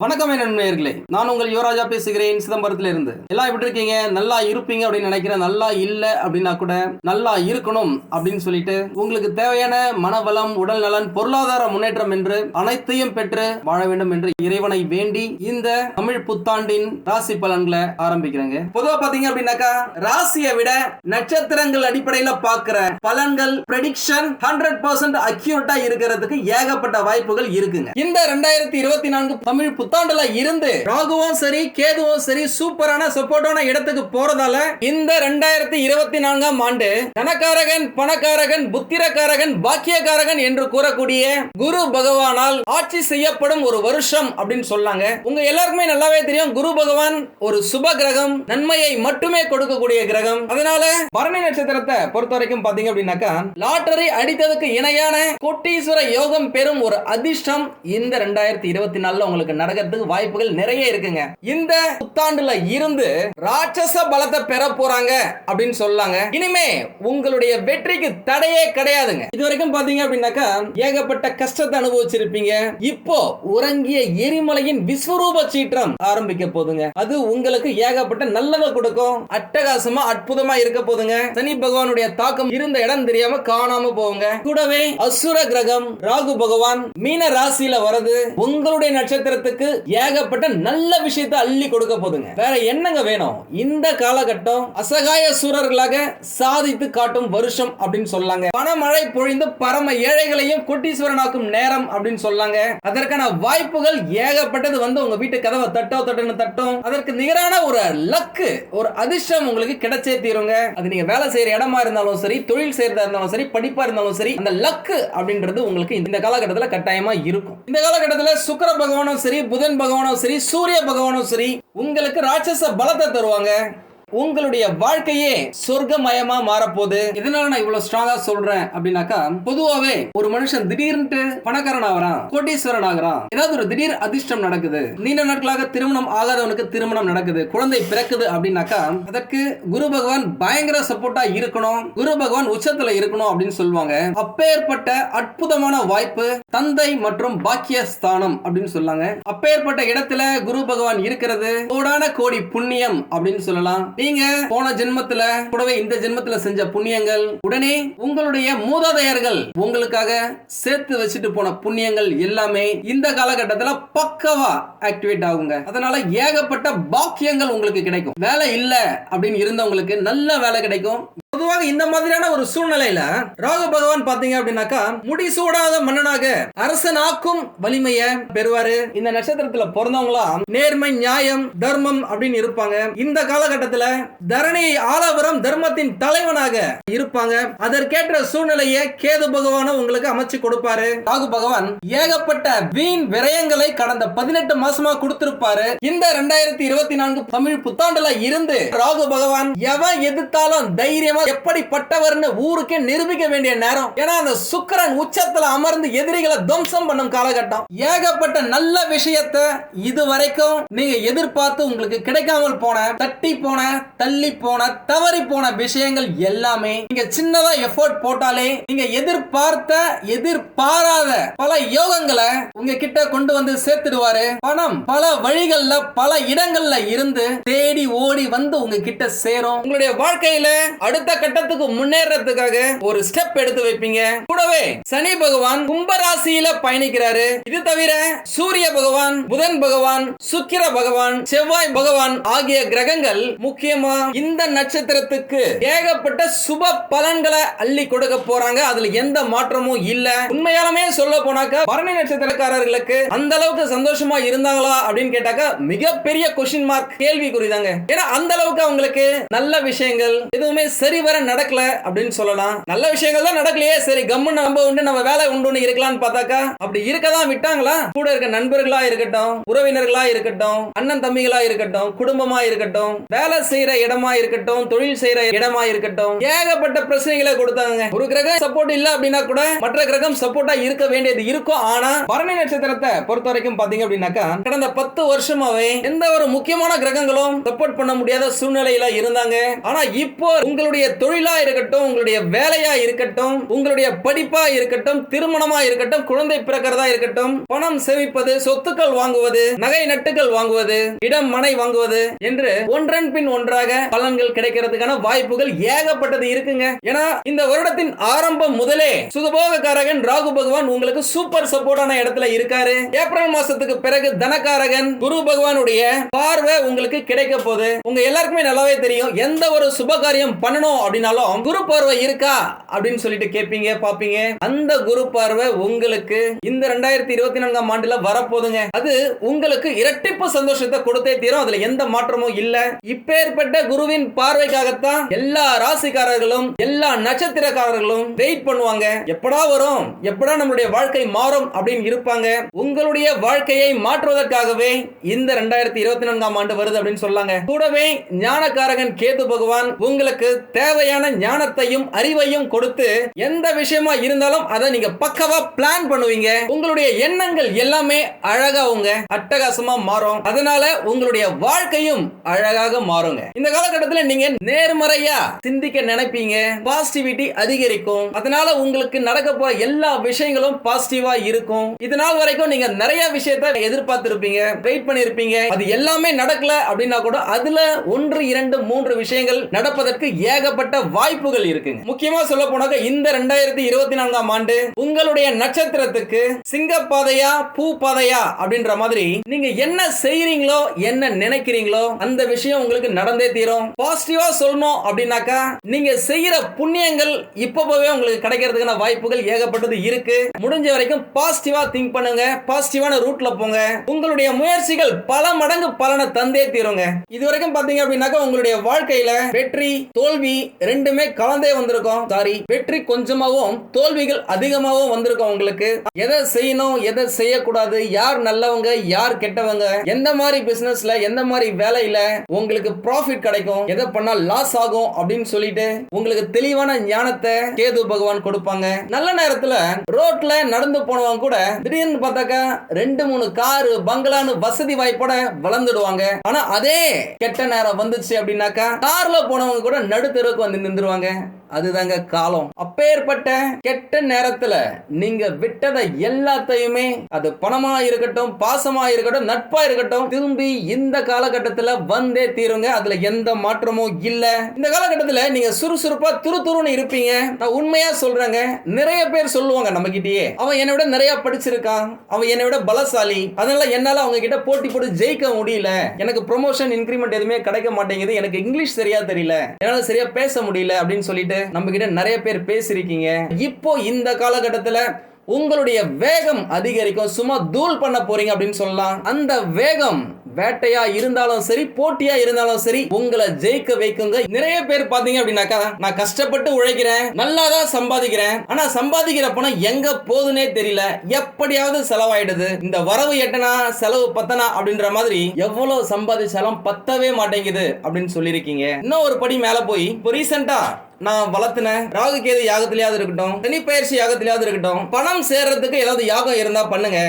வணக்கம் நண்பர்களே, நான் உங்கள் யுவராஜா பேசுகிறேன் சிதம்பரத்துல இருந்து. எல்லாம் எப்படி இருக்கீங்க? நல்லா இருப்பீங்க அப்படின்னு நினைக்கிறேன். நல்லா இல்ல அப்படின்னா கூட நல்லா இருக்கணும் அப்படின்னு சொல்லிட்டு உங்களுக்கு தேவையான மனவளம், உடல் நலன், பொருளாதார முன்னேற்றம் என்று அனைத்தையும் பெற்று வாழ வேண்டும் என்று இறைவனை வேண்டி இந்த தமிழ் புத்தாண்டின் ராசி பலன்களை ஆரம்பிக்கிறேங்க. பொதுவா பாத்தீங்க அப்படின்னாக்கா ராசியை விட நட்சத்திரங்கள் அடிப்படையில பாக்குற பலன்கள் ப்ரெடிக்ஷன் 100% அக்யூரேட்டா இருக்கிறதுக்கு ஏகப்பட்ட வாய்ப்புகள் இருக்குங்க. இந்த 2024 தமிழ் புத்தாண்டுல இருந்து ராகுவும் சரி கேதுவும் சரி சூப்பரான சப்போர்ட்டான இடத்துக்கு போறதால இந்த 2024 ஆண்டு தனக்காரகன், பணக்காரகன், புத்திரக்காரகன், பாக்கியக்காரகன் என்று கூறக்கூடிய குரு பகவானால் ஆட்சி செய்யப்படும் ஒரு வருஷம் அப்படின்னு சொல்லாங்க. உங்க எல்லாருக்குமே நல்லாவே தெரியும், குரு பகவான் ஒரு சுப கிரகம், நன்மையை மட்டுமே கொடுக்கக்கூடிய கிரகம். அதனால பரணி நட்சத்திரத்தை பொறுத்த வரைக்கும் பாத்தீங்க அப்படின்னாக்கா லாட்டரி அடித்ததுக்கு இணையான கோட்டீஸ்வர யோகம் பெறும் ஒரு அதிர்ஷ்டம் இந்த 2024 உங்களுக்கு நடக்கிறதுக்கு வாய்ப்புகள் நிறைய இருக்குங்க. இந்த புத்தாண்டுல இருந்து ராட்சச பலத்தை பெற போறாங்க அப்படின்னு சொல்லாங்க. இனிமே உங்களுடைய வெற்றிக்கு தடையே கிடையாதுங்க. இதுவரைக்கும் பாத்தீங்க அப்படின்னாக்கா ஏகப்பட்ட கஷ்டத்தை அனுபவிச்சிருப்பீங்க. இப்போ உறங்கிய எரிமலையின் விஸ்வரூப சீற்றம் ஆரம்பிக்க போதுங்க. அது உங்களுக்கு ஏகப்பட்ட நல்லதை கொடுக்கும். அட்டகாசமா அற்புதமா இருக்க போதுங்க. சனி பகவானுடைய தாக்கம் இருந்த இடம் தெரியாம காணாம போவுங்க. கூடவே அசுர கிரகம் ராகு பகவான் மீன ராசியில வரது உங்களுடைய நட்சத்திரத்துக்கு ஏகப்பட்ட நல்ல விஷயத்தை அள்ளி கொடுக்க போதுங்க. வேற என்னங்க வேணும்? இந்த காலகட்டம் அசகாய சூரர்களாக சாதித்து காட்டும் வருஷம் அப்படின்னு சொல்லாங்க. பணமழை பொழிந்து பரம ஏழைகளையும் கோட்டீஸ்வரனாக்கும் நேரம் அப்படின்னு சொல்லாங்க. அதற்கான வாய்ப்புகள் ஏகப்பட்டது வந்து உங்க வீட்டு கதவை தட்டும். அதற்கு நிகரான ஒரு லக்கு, ஒரு அதிர்ஷ்டம் உங்களுக்கு கிடைச்சே தீருங்க. அது நீங்க வேலை செய்யற இடமா இருந்தாலும் சரி, தொழில் செய்யறதா இருந்தாலும் சரி, படிப்பா இருந்தாலும் சரி, அந்த லக்கு அப்படின்றது உங்களுக்கு இந்த காலகட்டத்தில் கட்டாயமா இருக்கும். இந்த காலகட்டத்தில் சுக்கிர பகவானும் சரி, புதன் பகவானும் சரி, சூரிய பகவானும் சரி உங்களுக்கு ராட்சச பலத்தை தருவாங்க. உங்களுடைய வாழ்க்கையே சொர்க்கமயமா மாறப்போகுது. இதனால நான் இவ்வளவு ஸ்ட்ராங்கா சொல்றேன் அப்படின்னாக்கா, பொதுவாவே ஒரு மனுஷன் திடீர்னு பணக்காரன் ஆகிறான், கோட்டீஸ்வரன் ஆகிறான், ஏதாவது ஒரு திடீர் அதிர்ஷ்டம் நடக்குது, நீண்ட நாட்களாக திருமணம் ஆகாதவனுக்கு திருமணம் நடக்குது, குழந்தை பிறக்குது அப்படின்னாக்கா அதற்கு குரு பகவான் பயங்கர சப்போர்ட்டா இருக்கணும், குரு பகவான் உச்சத்துல இருக்கணும் அப்படின்னு சொல்லுவாங்க. அப்பேற்பட்ட அற்புதமான வாய்ப்பு தந்தை மற்றும் பாக்கிய ஸ்தானம் அப்படின்னு சொல்லாங்க. அப்பேற்பட்ட இடத்துல குரு பகவான் இருக்கிறது கோடான கோடி புண்ணியம் அப்படின்னு சொல்லலாம். நீங்க போன ஜென்மத்துல கூடவே இந்த ஜென்மத்துல செஞ்ச புண்ணியங்கள் உடனே உங்களுடைய மூதாதையர்கள் உங்களுக்காக சேர்த்து வச்சுட்டு போன புண்ணியங்கள் எல்லாமே இந்த காலகட்டத்தில் பக்கவா ஆக்டிவேட் ஆகுங்க. அதனால ஏகப்பட்ட பாக்கியங்கள் உங்களுக்கு கிடைக்கும். வேலை இல்ல அப்படின்னு இருந்தவங்களுக்கு நல்ல வேலை கிடைக்கும். பொதுவாக இந்த மாதிரியான ஒரு சூழ்நிலையில ராகு பகவான் பாத்தீங்க அப்படின்னாக்கா முடிசூடாத மன்னனாக அரசனாக்கும் வலிமையை பெறுவாரு. இந்த நட்சத்திரத்துல பிறந்தவங்களாம் நேர்மை, நியாயம், தர்மம் அப்படின்னு இருப்பாங்க. இந்த காலகட்டத்தில் தரணியை ஆளவரம் தர்மத்தின் தலைவனாக இருப்பாங்க. அதற்கேற்ற சூழ்நிலையை கேது பகவானும் உங்களுக்கு அமைச்சு கொடுப்பாரு. ராகு பகவான் ஏகப்பட்ட வீண் விரயங்களை கடந்த 18 மாசமா கொடுத்திருப்பாரு. இந்த 2024 தமிழ் புத்தாண்டுல இருந்து ராகு பகவான் எவன் எதிர்த்தாலும் தைரியமா எப்படிப்பட்டவர்னு ஊருக்கே நிரூபிக்க வேண்டிய நேரம். ஏன்னா அந்த சுக்கிரன் உச்சத்துல அமர்ந்து எதிரிகளை துவம்சம் பண்ணும் காலகட்டம். ஏகப்பட்ட நல்ல விஷயத்தை இதுவரைக்கும் நீங்க எதிர்பார்த்து உங்களுக்கு கிடைக்காமல் போன, தட்டி போன, தள்ளி போன, தவறி போன விஷயங்கள் எல்லாமே நீங்க சின்னதா எஃபோர்ட் போட்டாலே நீங்க எதிர்பார்த்த, எதிர்பாராத பல யோகங்களை உங்க கிட்ட கொண்டு வந்து சேர்த்துடுவாரு. பணம் பல வழிகள்ல பல இடங்கள்ல இருந்து தேடி ஓடி வந்து உங்க கிட்ட சேரும். உங்களுடைய வாழ்க்கையில அடுத்த கட்டத்துக்கு முன்னேறதுக்காக ஒரு ஸ்டெப் எடுத்து வைப்பீங்க. கூடவே சனி பகவான் கும்பராசியில பயணிக்கிறாரு. இது தவிர சூரிய பகவான், புதன் பகவான், சுக்கிர பகவான், செவ்வாய் பகவான் ஆகிய கிரகங்கள் முக்கியமா இந்த நட்சத்திரத்துக்கு ஏகப்பட்ட சுப பலன்களை அள்ளி கொடுக்க போறாங்க. அதுல எந்த மாற்றமும் இல்ல. உண்மையாலுமே சொல்ல போனாக்கா பரணி நட்சத்திரக்காரர்களுக்கு அந்த அளவுக்கு சந்தோஷமா இருந்தாங்களா அப்படின்னு கேட்டாக்கா மிகப்பெரிய கொஸ்டின் மார்க், கேள்விக்குறிதாங்க. ஏன்னா அந்த அளவுக்கு அவங்களுக்கு நல்ல விஷயங்கள் எதுவுமே சரிவர நடக்கல அப்படின்னு சொல்லலாம். நல்ல விஷயங்கள் தான் நடக்கலையே, சரி கம்முன்னு நம்ம உண்டு, நம்ம வேலை உண்டு இருக்கலாம்னு பார்த்தாக்கா அப்படி இருக்கதான் விட்டாங்களா? கூட இருக்க நண்பர்களா இருக்கட்டும், உறவினர்களா இருக்கட்டும், அண்ணன் தம்பிகளா இருக்கட்டும், குடும்பமா இருக்கட்டும், வேலை செய்யற இடமா இருக்கட்டும், தொழில் செய்யற இடமா இருக்கட்டும், ஏகப்பட்ட பிரச்சனைகளை கொடுத்தாங்க. ஒரு கிரகம் சப்போர்ட் இல்ல அப்படின்னா கூட மற்ற கிரகம் சப்போர்ட்டா இருக்க வேண்டியது இருக்கும். ஆனா பரணி நட்சத்திரத்தை பொறுத்த வரைக்கும் பாத்தீங்க அப்படின்னாக்கா கடந்த 10 வருஷமாவே எந்த ஒரு முக்கியமான கிரகங்களும் சப்போர்ட் பண்ண முடியாத சூழ்நிலையில இருந்தாங்க. ஆனா இப்போ உங்களுடைய தொழிலா இருக்கட்டும், உங்களுடைய வேலையா இருக்கட்டும், உங்களுடைய படிப்பா இருக்கட்டும், திருமணமா இருக்கட்டும், குழந்தை பிறக்கிறதா இருக்கட்டும், பணம் சேமிப்பது, சொத்துக்கள் வாங்குவது, நகை நட்டுகள் வாங்குவது, இடம் மனை வாங்குவது என்று ஒன்றன் பின் ஒன்றாக பலன்கள் கிடைக்கிறதுக்கான வாய்ப்புகள் ஏகப்பட்டது இருக்குங்க. ஏன்னா இந்த வருடத்தின் ஆரம்பம் முதலே சுகபோகக்காரகன் ராகு பகவான் உங்களுக்கு சூப்பர் சப்போர்ட்டான இடத்துல இருக்காரு. ஏப்ரல் மாசத்துக்கு பிறகு தனகாரகன் குரு பகவானுடைய பார்வை உங்களுக்கு கிடைக்க போகுது. உங்க எல்லாருக்குமே நல்லாவே தெரியும், எந்த ஒரு சுப காரியம் பண்ணணும் அப்படின்னாலும் குரு பார்வை இருக்கா அப்படின்னு சொல்லிட்டு கேட்பீங்க, பாப்பீங்க. அந்த குரு பார்வை உங்களுக்கு இந்த 2024ஆம் ஆண்டுல வரப்போகுதுங்க. அது உங்களுக்கு இரட்டிப்பு சந்தோஷத்தை கொடுத்தே தீரும். அதுல எந்த மாற்றமும் இல்ல. இப்பேற்பட்ட குருவின் பார்வைக்காகத்தான் எல்லா ராசிக்காரர்களும் எல்லா நட்சத்திரக்காரர்களும் வெயிட் பண்ணுவாங்க. எப்படா வரும், எப்படா நம்மளுடைய வாழ்க்கை மாறும் அப்படின்னு இருப்பாங்க. உங்களுடைய வாழ்க்கையை மாற்றுவதற்காகவே இந்த 2024ஆம் ஆண்டு வருது அப்படின்னு சொல்லாங்க. கூடவே ஞானக்காரகன் கேது பகவான் உங்களுக்கு தேவையான ஞானத்தையும் அறிவையும் கொடுத்து எந்த விஷயமா இருந்தாலும் அதை நீங்க பக்கவா பிளான் பண்ணுவீங்க. உங்களுடைய எண்ணங்கள் எல்லாமே அழகாவுங்க, அட்டகாசமா மாறும். அதனால உங்களுடைய வாழ்க்கையும் அழகாக மாறுங்க. இந்த காலகட்டத்தில் நீங்க நேர்மறையா சிந்திக்க நினைப்பீங்க, பாசிட்டிவிட்டி அதிகரிக்கும். அதனால உங்களுக்கு நடக்க போற எல்லா விஷயங்களும் பாசிட்டிவா இருக்கும். இதனால் வரைக்கும் நீங்க நிறைய விஷயத்தை எதிர்பார்த்திருப்பீங்க, வெயிட் பண்ணிருப்பீங்க. அது எல்லாமே நடக்கல அப்படின்னா கூட அதுல 1, 2, 3 விஷயங்கள் நடப்பதற்கு ஏகப்பட்ட வாய்ப்புகள் இருக்குங்க. முக்கியமா சொல்ல போனாக்க இந்த 2024ஆம் ஆண்டு உங்களுடைய நட்சத்திரத்துக்கு சிங்கப்பாதையா பூ பாதையா அப்படின்ற மாதிரி நீங்க என்ன செய்றீங்களோ, என்ன நினைக்கிறீங்களோ அந்த விஷயம் உங்களுக்கு நடந்தே தீரும். பாசிட்டிவா சொல்லணும் அப்படின்னாக்கா நீங்க செய்யற புண்ணியங்கள் இப்பவே உங்களுக்கு கிடைக்கிறதுக்கான வாய்ப்புகள் ஏகப்பட்டது இருக்கு. முடிஞ்ச வரைக்கும் பாசிட்டிவா திங்க் பண்ணுங்க, பாசிட்டிவான ரூட்ல போங்க. உங்களுடைய முயற்சிகள் பல மடங்கு பலனை தந்தே தீருங்க. இதுவரைக்கும் பாத்தீங்க அப்படின்னாக்கா உங்களுடைய வாழ்க்கையில வெற்றி தோல்வி ரெண்டுமே கலந்தே வந்திருக்கும். சாரி, வெற்றி கொஞ்சமாவும் தோல்விகள் அதிகமாகவும் வந்திருக்கும். உங்களுக்கு எதை செய்யணும், எதை செய்யக்கூடாது, யார் நல்லவங்க, யார் கெட்டவங்க, எந்த மாதிரி பிசினஸ்ல, எந்த மாதிரி வேலையில உங்களுக்கு ப்ராஃபிட் கிடைக்கும், எதை பண்ணா லாஸ் ஆகும் அப்படின்னு சொல்லிட்டு உங்களுக்கு தெளிவான ஞானத்தை கேது பகவான் கொடுப்பாங்க. நல்ல நேரத்துல ரோட்ல நடந்து போனவங்க கூட திடீர்னு பார்த்தாக்கா 2, 3 காரு பங்களான்னு வசதி வாய்ப்போட வளர்ந்துடுவாங்க. ஆனா அதே கெட்ட நேரம் வந்துச்சு அப்படின்னாக்கா கார்ல போனவங்க கூட நடுத்தருக்கு வந்து நின்றுவாங்க. அதுதாங்க காலம். அப்பேற்பட்ட கெட்ட நேரத்துல நீங்க விட்டதை எல்லாத்தையுமே, அது பணமா இருக்கட்டும், பாசமா இருக்கட்டும், நட்பா இருக்கட்டும், திரும்பி இந்த காலகட்டத்துல வந்தே தீருங்க. அதுல எந்த மாற்றமும் இல்ல. இந்த காலகட்டத்துல நீங்க சுறுசுறுப்பா துருதுருன்னு இருப்பீங்க. நான் உண்மையா சொல்றேங்க. நிறைய பேர் சொல்லுவாங்க நம்ம கிட்டயே, அவன் என்னை விட நிறைய படிச்சிருக்கான், அவன் என்னை விட பலசாலி, அதனால என்னால அவங்க கிட்ட போட்டி போட்டு ஜெயிக்க முடியல, எனக்கு ப்ரொமோஷன் இன்கிரிமெண்ட் எதுவுமே கிடைக்க மாட்டேங்குது, எனக்கு இங்கிலீஷ் சரியா தெரியல, என்னால சரியா பேச முடியல அப்படின்னு சொல்லிட்டு நம்ம கிட்ட நிறைய பேர் பேசிருக்கீங்க. இப்போ இந்த காலகட்டத்தில் உங்களுடைய வேகம் அதிகரிக்கும். சும்மா தூள் பண்ண போறீங்க அப்படின்னு சொல்லலாம். அந்த வேகம் வேட்டையா இருந்தாலும் சரி, போட்டியா இருந்தாலும் சரி, உங்களை ஜெயிக்க வைக்குங்க. நிறைய பேர் பாத்தீங்க அப்படின்னாக்கா, நான் கஷ்டப்பட்டு உழைக்கிறேன், நல்லாதான் சம்பாதிக்கிறேன், ஆனா சம்பாதிக்கிற பணம் எங்க போகுதுன்னே தெரியல, எப்படியாவது செலவாயிடுது, இந்த வரவு எட்டனா செலவு பத்தனா அப்படின்ற மாதிரி எவ்வளவு சம்பாதிச்சாலும் பத்தவே மாட்டேங்குது அப்படின்னு சொல்லியிருக்கீங்க. இன்னும் ஒரு படி மேல போய் இப்போ ரீசெண்டா நான் வளர்த்தின ராகு கேது யாகத்திலேயாவது இருக்கட்டும், சனி பயிற்சி யாகத்திலேயாவது இருக்கட்டும், பணம் சேர்றதுக்கு ஏதாவது யாகம் இருந்தா பண்ணுங்க,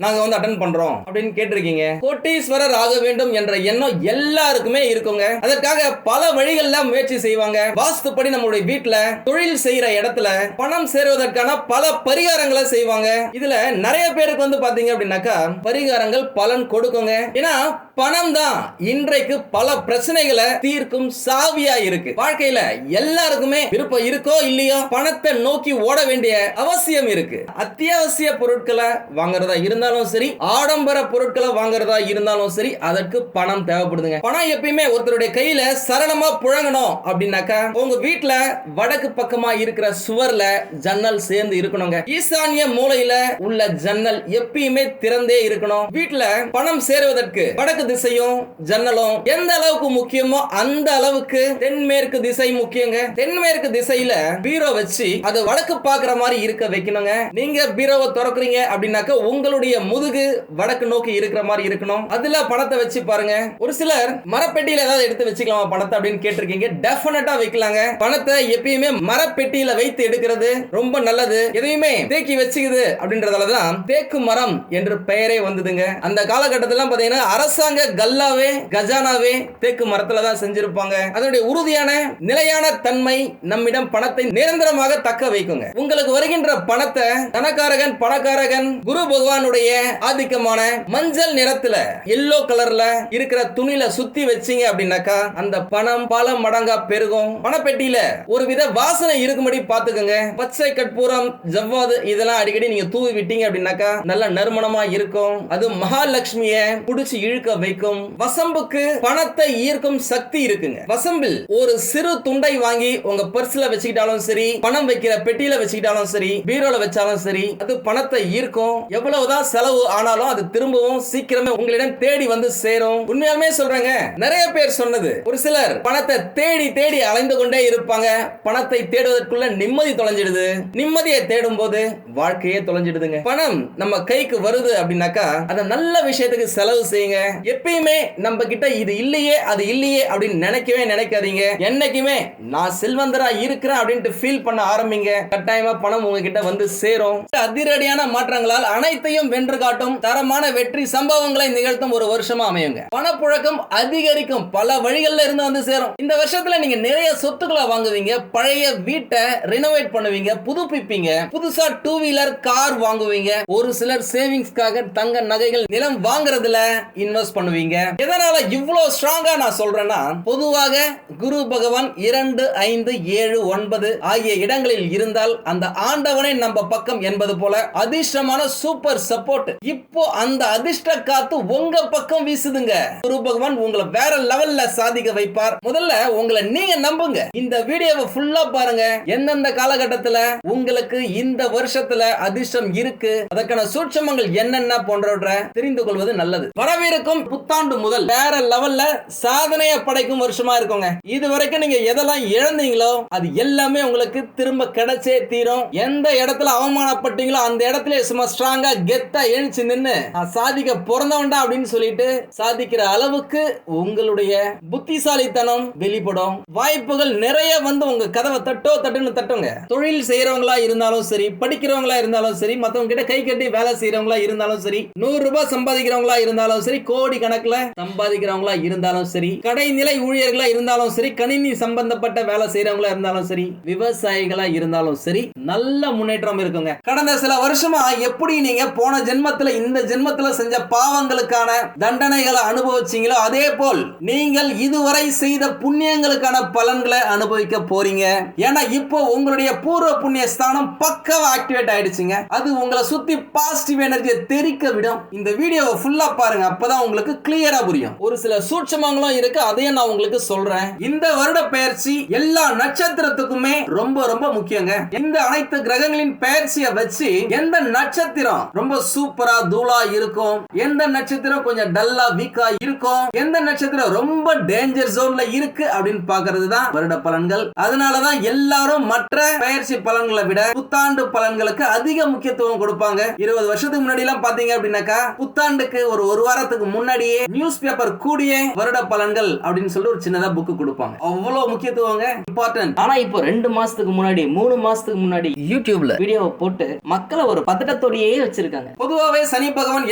நாங்க வந்து அட்டெண்ட் பண்றோம் அப்படின்னு கேட்டிருக்கீங்க. கோட்டீஸ்வரர் ஆக வேண்டும் என்ற எண்ணம் எல்லாருக்குமே இருக்குங்க. அதற்காக பல வழிகள்ல முயற்சி செய்வாங்க. வாஸ்துப்படி நம்மளுடைய வீட்டுல தொழில் செய்யற இடத்துல பணம் சேருவதற்கான பல பரிகாரங்களை செய்வாங்க. இதுல நிறைய பேருக்கு வந்து பாத்தீங்க அப்படின்னாக்கா பரிகாரங்கள் பலன் கொடுக்குங்க. ஏன்னா பணம் தான் இன்றைக்கு பல பிரச்சனைகளை தீர்க்கும் சாவியா இருக்கு. வாழ்க்கையில எல்லாருக்குமே விருப்பம் இருக்கோ இல்லையோ பணத்தை நோக்கி ஓட வேண்டிய அவசியம் இருக்கு. அத்தியாவசிய பொருட்களை வாங்குறதா இருந்தாலும் சரி, ஆடம்பர பொருட்களை வாங்குறதா இருந்தாலும் சரி, அதற்கு பணம் தேவைப்படுதுங்க. பணம் எப்பயுமே ஒருத்தருடைய கையில சரளமா புழங்கணும் அப்படின்னாக்கா உங்க வீட்டுல வடக்கு பக்கமா இருக்கிற சுவர்ல ஜன்னல் சேர்ந்து இருக்கணுங்க. ஈசானிய மூலையில உள்ள ஜன்னல் எப்பயுமே திறந்தே இருக்கணும். வீட்டுல பணம் சேருவதற்கு வடக்கு திசையும் ஜன்னலும் எந்த அளவுக்கு முக்கியமோ அந்த அளவுக்கு தென்மேற்கு திசை முக்கியங்க. தென்மேற்கு திசையில பீரோ வச்சு அது வடக்கு பாக்குற மாதிரி இருக்க வைக்கணுங்க. நீங்க பீரோவை திறக்கிறீங்க அப்படின்னாக்க உங்களுடைய முதுகு வடக்கு நோக்கி இருக்கிற மாதிரி இருக்கணும். அதுல பணத்தை வச்சு பாருங்க. ஒரு சிலர் மரப்பெட்டியில ஏதாவது எடுத்து வச்சுக்கலாமா பணத்தை அப்படின்னு கேட்டிருக்கீங்க. டெஃபினட்டா வைக்கலாங்க. பணத்தை எப்பயுமே மரப்பெட்டியில வைத்து எடுக்கிறது ரொம்ப நல்லது. எதையுமே தேக்கி வச்சுக்குது அப்படின்றதாலதான் தேக்கு மரம் என்று பெயரே வந்ததுங்க. அந்த காலகட்டத்தில் பாத்தீங்கன்னா அரசாங்க கல்லாவே கஜானாவே தேக்கு மரத்துல தான் செஞ்சிருப்பாங்க. அதனுடைய உறுதியான நிலையான தன்மை நம்மிடம் பணத்தை நிரந்தரமாக தக்க வைக்குங்க. உங்களுக்கு வருகின்ற பணத்தை தனக்காரகன் பணக்காரகன் குரு பகவானுடைய ஆதிக்கமான மஞ்சள் நிறத்துல எல்லோ கலர்ல இருக்கிற துணியில சுத்தி வச்சீங்க அப்படின்னாக்கா அந்த பணம் பல மடங்கா பெருகும். பணப்பெட்டியில ஒரு வித வாசனை இருக்கும்படி பாத்துக்கோங்க. பச்சை கற்பூரம் ஜவ்வாது இதெல்லாம் அடிக்கடி நீங்க தூவி விட்டீங்க அப்படின்னாக்கா நல்ல நறுமணமா இருக்கும். அது மகாலட்சுமிய புடிச்சு இழுக்க வைக்கும். வசம்புக்கு பணத்தை ஈர்க்கும் சக்தி இருக்குங்க. வசம்பில் ஒரு சிறு துண்டை வாங்கி உங்க பர்ஸ்ல வச்சுக்கிட்டாலும் சரி, பணம் வைக்கிற பெட்டியில வச்சுக்கிட்டாலும் சரி, பீரோல வச்சாலும் சரி, அது பணத்தை ஈர்க்கும். எவ்வளவுதான் செலவு ஆனாலும் அது திரும்பவும் சீக்கிரமே உங்களிடம் தேடி வந்து சேரும். உண்மையாலுமே சொல்றேங்க, நிறைய பேர் சொன்னது. ஒரு சிலர் பணத்தை தேடி தேடி அலைந்து கொண்டே இருப்பாங்க. பணத்தை தேடுவதற்குள்ள நிம்மதி தொலைஞ்சிடுது. நிம்மதியை தேடும் போது வாழ்க்கையே தொலைஞ்சிடுதுங்க. பணம் நம்ம கைக்கு வருது அப்படின்னாக்கா அதை நல்ல விஷயத்துக்கு செலவு செய்யுங்க. எப்பயுமே நம்ம கிட்ட இது இல்லையே அது இல்லையே அப்படின்னு நினைக்கவே நினைக்காதீங்க. என்னைக்குமே நான் செல்வந்தரா இருக்கிறேன் அப்படின்ட்டு ஃபீல் பண்ண ஆரம்பிங்க. கட்டாயமா பணம் உங்ககிட்ட வந்து சேரும். அதிரடியான மாற்றங்களால் அனைத்தையும் வென்று காட்டும் தரமான வெற்றி சம்பவங்களை நிகழ்த்தும் ஒரு வருஷமா அமையுங்க. பணப்புழக்கம் அதிகரிக்கும். பல வழிகள்ல இருந்து வந்து சேரும். இந்த வருஷத்துல நீங்க நிறைய சொத்துக்களை வாங்குவீங்க. பழைய வீட்டை ரினோவேட் பண்ணுவீங்க, புதுப்பிப்பீங்க. புதுசா 2 வீலர் கார் வாங்குவீங்க. ஒரு சிலர் சேவிங்ஸ்க்காக தங்க நகைகள் நிலம் வாங்குறதுல இன்வெஸ்ட் பண்ணுவீங்க. எதனால இவ்வளவு ஸ்ட்ராங்கா நான் சொல்றேன்னா, பொதுவாக குரு பகவான் 2, 5, 7, 9 ஆகிய இடங்களில் இருந்தால் அந்த ஆண்டவனே நம்ம பக்கம் என்பது போல அதிர்ஷ்டமான சூப்பர் சப்போர்ட். இப்போ அந்த அதிர்ஷ்ட காத்து உங்க பக்கம் வீசுதுங்க. குரு பகவான் உங்களை வேற லெவல்ல சாதிக்க வைப்பார். முதல்ல உங்களை நீங்க நம்புங்க. இந்த வீடியோவை ஃபுல்லா பாருங்க. எந்தெந்த காலகட்டத்துல உங்களுக்கு இந்த வருஷத்துல அதிர்ஷ்டம் இருக்கு, அதற்கான சூட்சமங்கள் என்னென்ன போன்றவற்றை தெரிந்து கொள்வது நல்லது. வரவிருக்கும் புத்தாண்டு முதல் வேற லெவல்ல சாதனையை படைக்கும் வருஷமா இருக்குங்க. இதுவரைக்கும் நீங்க எதெல்லாம் இழந்தீங்களோ அது எல்லாமே உங்களுக்கு திரும்ப கிடைச்சே தீரும். எந்த இடத்துல அவமானப்பட்டீங்களோ அந்த இடத்துல சும்மா ஸ்ட்ராங்கா கெத்தா எழுச்சி நின்னு சாதிக்க பிறந்தவன்டா அப்படின்னு சொல்லிட்டு சாதிக்கிற அளவுக்கு உங்களுடைய புத்திசாலித்தனம் வெளிப்படும். வாய்ப்புகள் நிறைய வந்து உங்க கதவை தட்டுன்னு தட்டுங்க. தொழில் செய்யறவங்களா இருந்தாலும் சரி, படிக்கிறவங்களா இருந்தாலும் சரி, மத்தவங்க கிட்ட கை கட்டி வேலை செய்யறவங்களா இருந்தாலும் சரி, 100 ரூபாய் சம்பாதிக்கிறவங்களா இருந்தாலும் சரி, கோடி கணக்குல சம்பாதிக்கிறவங்களா இருந்தாலும் சரி, கடைநிலை ஊழியர்களா இருந்தாலும் சரி, கணினி சம்பந்தப்பட்ட வேலை செய்யறவங்களா இருந்தாலும் சரி, விவசாயிகளா இருந்தாலும் சரி, நல்ல முன்னேற்றம் இருக்குங்க. கடந்த சில வருஷமா எப்படி நீங்க போன ஜென்மத்துல இந்த ஜென்மத்துல செஞ்ச பாவங்களுக்கான தண்டனைகளை அனுபவிச்சீங்களோ அதே போல் நீங்கள் இதுவரை செய்த புண்ணியங்களுக்கான பலன்களை அனுபவிக்க போறீங்க. ஏன்னா இப்போ உங்களுடைய பூர்வ புண்ணிய ஸ்தானம் பக்காவா ஆக்டிவேட் ஆயிடுச்சுங்க. அது உங்களை சுத்தி பாசிட்டிவ் எனர்ஜியை தெரிக்க விடும். இந்த வீடியோவை ஃபுல்லா பாருங்க, அப்பதான் உங்களுக்கு கிளியரா புரியும். ஒரு சில சூட்சமங்களும் இருக்கு, அதையும் நான் உங்களுக்கு சொல்றேன். இந்த வருட பெயர்ச்சி எல்லா நட்சத்திரத்துக்குமே ரொம்ப ரொம்ப முக்கியங்க. இந்த அனைத்து கிரகங்களின் பெயர்ச்சியை வச்சு எந்த நட்சத்திரம் ரொம்ப சூப்பரா தூளா இருக்கும், எந்த நட்சத்திரம் கொஞ்சம் டல்லா வீக்கா இருக்கும், எந்த நட்சத்திரம் ரொம்ப டேஞ்சர் ஜோன்ல இருக்கு அப்படின்னு பாக்குறது தான் வருட பலன்கள். அதனாலதான் எல்லாரும் மற்ற பெயர்ச்சி பலன்களை விட புத்தாண்டு பலன்களுக்கு அதிக முக்கியத்துவம் கொடுப்பாங்க. 20 வருஷத்துக்கு முன்னாடி எல்லாம் பாத்தீங்க அப்படின்னாக்கா புத்தாண்டுக்கு ஒரு வாரத்துக்கு முன்னாடியே நியூஸ் பேப்பர் கூடிய வருட பலன்கள் அப்படின்னு சொல்லி ஒரு சின்னதா புக் கொடுப்பாங்க. அவ்வளவு முக்கியத்துவங்க, இம்பார்ட்டன்ட். ஆனா இப்போ 2 மாசத்துக்கு முன்னாடி 3 மாசத்துக்கு முன்னாடி யூடியூப்ல வீடியோவை போட்டு மக்களை ஒரு பதட்டத்தோடையே வச்சிருக்காங்க. பொதுவாவே சனி பகவான்